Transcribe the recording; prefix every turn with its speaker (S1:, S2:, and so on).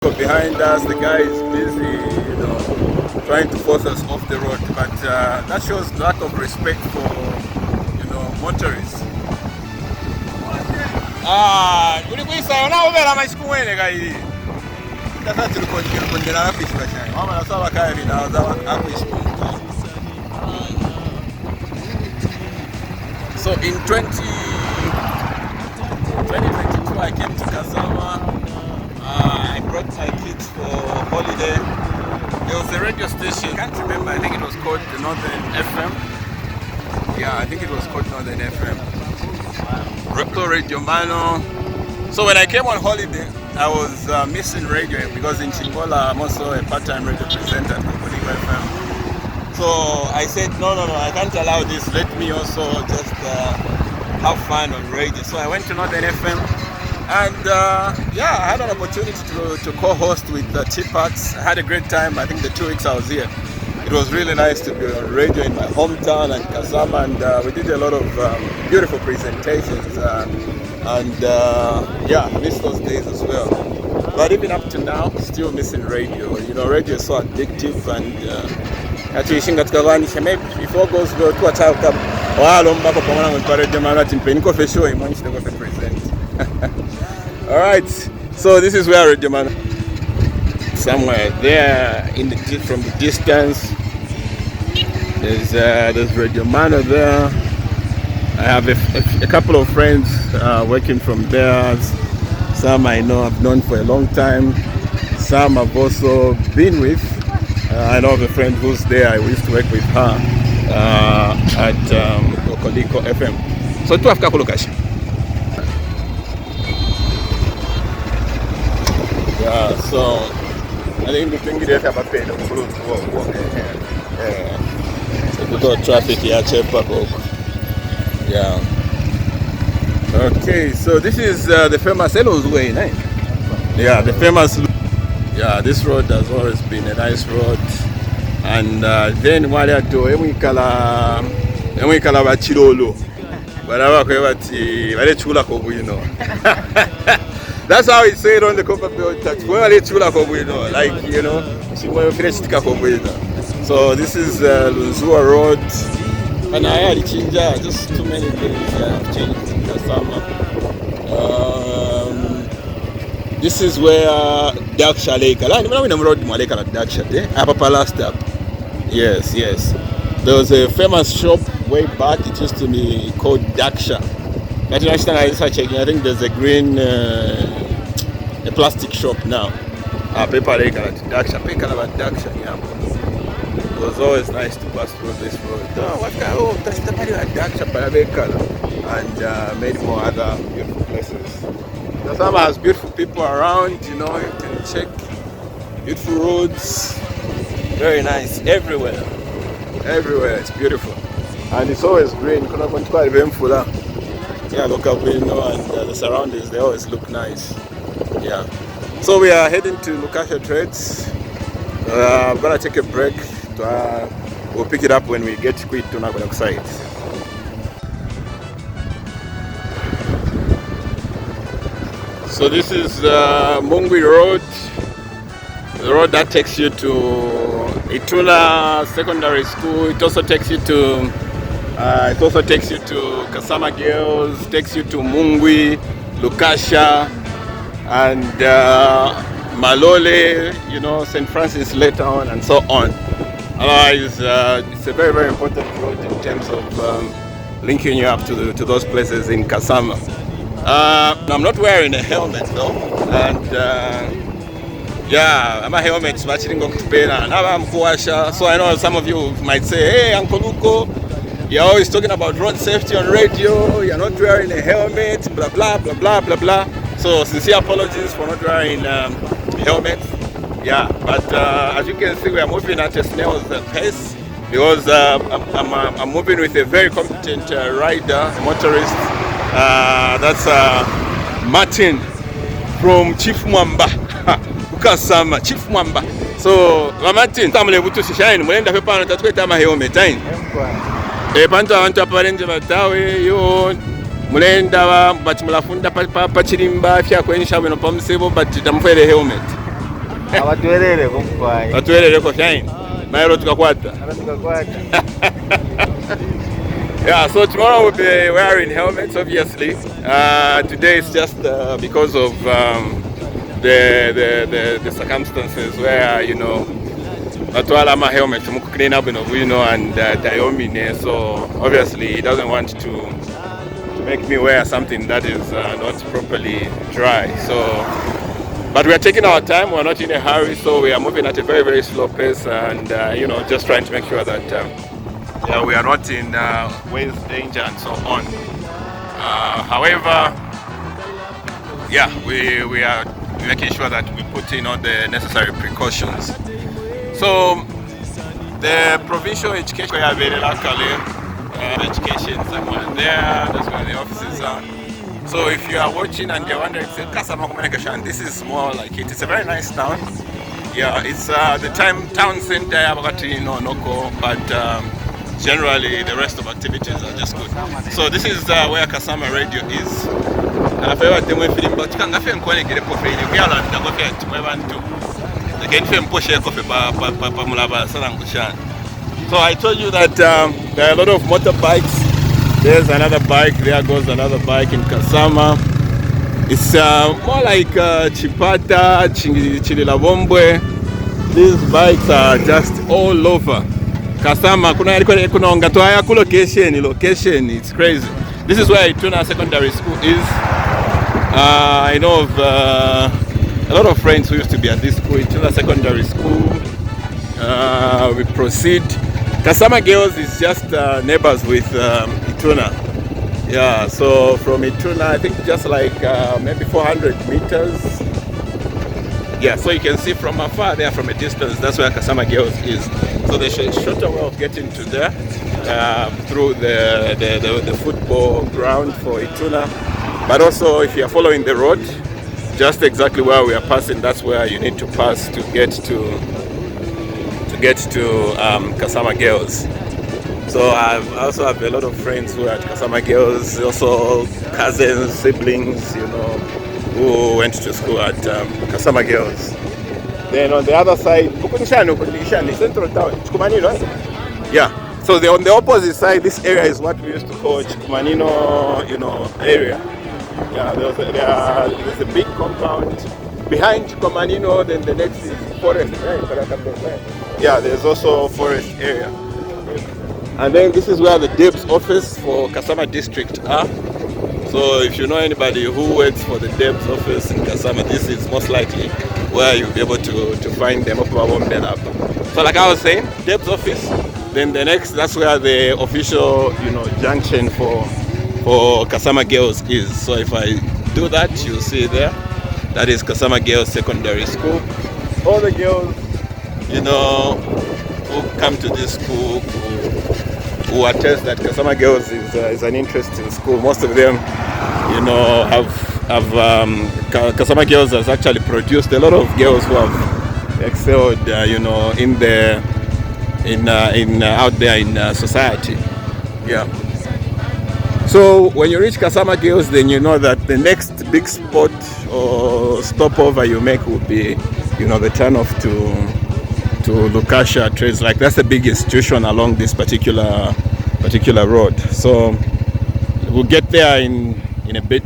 S1: Behind us, the guy is busy, trying to force us off the road. But that shows lack of respect for, motorists. So in 2022, I came to Kasama. I brought my kids for holiday. There was a radio station, I can't remember, I think it was called the Northern FM. Yeah, I think it was called Northern FM. Radio Mano. So when I came on holiday, I was missing radio because in Chingola I'm also a part-time radio presenter at Mungwi FM. So I said, no, I can't allow this. Let me also just have fun on radio. So I went to Northern FM. And I had an opportunity to co-host with T-Pax. I had a great time. I think the 2 weeks I was here, it was really nice to be on radio in my hometown and Kasama, and we did a lot of beautiful presentations. I miss those days as well. But even up to now, still missing radio. Radio is so addictive, and maybe if all goes well, all right, so this is where Radio Man. Somewhere there from the distance, there's Radio Man there. I have a couple of friends working from there. Some I know I've known for a long time. Some I've also been with. I know of a friend who's there. I used to work with her at Koliko FM. So to have Lukashya. Yeah, so I think the thing is that I'm paying the clothes. So we got traffic here, yeah. Okay, so this is the famous Elo's Way, right? Yeah, the famous. Yeah, this road has always been a nice road. And then while I do, we call Chilolo. That's how it said on the cover bill tax. So this is Lunzuwa Road. And I had changed just too many things have changed in Kasama. This is where Daksha Lake. Yes. There was a famous shop way back. It used to be called Daksha. I think there's a green a plastic shop now. Paper Daksha. It was always nice to pass through this road. And many more other beautiful places. Kasama has beautiful people around, you can check beautiful roads. Very nice everywhere. It's beautiful. And it's always green. Yeah, look up, and the surroundings, they always look nice. Yeah. So we are heading to Lukashya Trades. I'm gonna take a break. We'll pick it up when we get to Ituna and Kasama. So this is Mungwi Road, the road that takes you to Ituna Secondary School. It also takes you to Kasama Girls, takes you to Mungwi, Lukashya, and Malole, St. Francis later on, and so on. Otherwise, it's a very, very important road in terms of linking you up to those places in Kasama. I'm not wearing a helmet though, and I'm a helmet, so I know some of you might say, hey, Uncle Luko, you're always talking about road safety on radio, you're not wearing a helmet, blah, blah, blah, blah, blah, blah. So sincere apologies for not wearing helmets. Yeah, but as you can see, we are moving at a snail's pace because I'm moving with a very competent rider, motorist. That's Martin from Chief Mwamba, Kasama, Chief Mwamba. So, Martin, tamule butu shine, mulenda pepano tatukweta ama helmet, pantu abantu aparenje batawe yo mulenda bati mulafunda pachirimba fya kwenyesha bino pamusebo but tamufere helmet.
S2: Abatuelele kumfai.
S1: Batuelele ko shine. Nairo tukakwata. Yeah, so tomorrow we'll be wearing helmets, obviously. Today is just because of the circumstances where, you know, Natwala my helmet to clean up, you know, and Diomine. So obviously he doesn't want to make me wear something that is not properly dry. So, but we are taking our time. We're not in a hurry, so we are moving at a very, very slow pace, and you know, just trying to make sure that yeah, we are not in ways danger and so on. However, yeah, we are making sure that we put in all the necessary precautions. So the provincial education we have very locally education somewhere there. That's where the offices are. So if you are watching and you're wondering, Kasama Communication, this is more like it. It's a very nice town. Yeah, it's the town center, Noko, but generally the rest of activities are just good. So this is where Kasama Radio is. So I told you that there are a lot of motorbikes. There's another bike, there goes another bike in Kasama. It's more like Chipata, Chililabombwe. These bikes are just all over Kasama. Location, it's crazy. This is where Ituna Secondary School is. I know of a lot of friends who used to be at this school, Ituna Secondary School. We proceed. Kasama Girls is just neighbors with Ituna. Yeah, so from Ituna, I think just like maybe 400 meters. Yeah, so you can see from afar there, from a distance, that's where Kasama Girls is. So there's a shorter way of getting to there through the football ground for Ituna. But also, if you are following the road, just exactly where we are passing, that's where you need to pass to get to Kasama Girls. So I also have a lot of friends who are at Kasama Girls, also cousins, siblings, you know, who went to school at Kasama Girls. Then on the other side, Central Town, yeah. So on the opposite side, this area is what we used to call Chikumanino, you know, area. Yeah, there's a big compound behind Chikumanino. Then the next is forest, right? Yeah, there's also forest area. And then this is where the DEB's office for Kasama district are. So if you know anybody who works for the DEB's office in Kasama, this is most likely where you'll be able to find them. So like I was saying, DEB's office, then the next, that's where the official, you know, junction for Kasama Girls is. So if I do that, you'll see there, that is Kasama Girls Secondary School. All the girls, you know, who come to this school, who attest that Kasama Girls is an interesting school. Most of them, you know, have Kasama Girls has actually produced a lot of girls who have excelled, you know, out there in society. Yeah. So when you reach Kasama Girls, then you know that the next big spot or stopover you make will be, you know, the turn off to Lukashya trades. Like that's the big institution along this particular road. So we'll get there in a bit.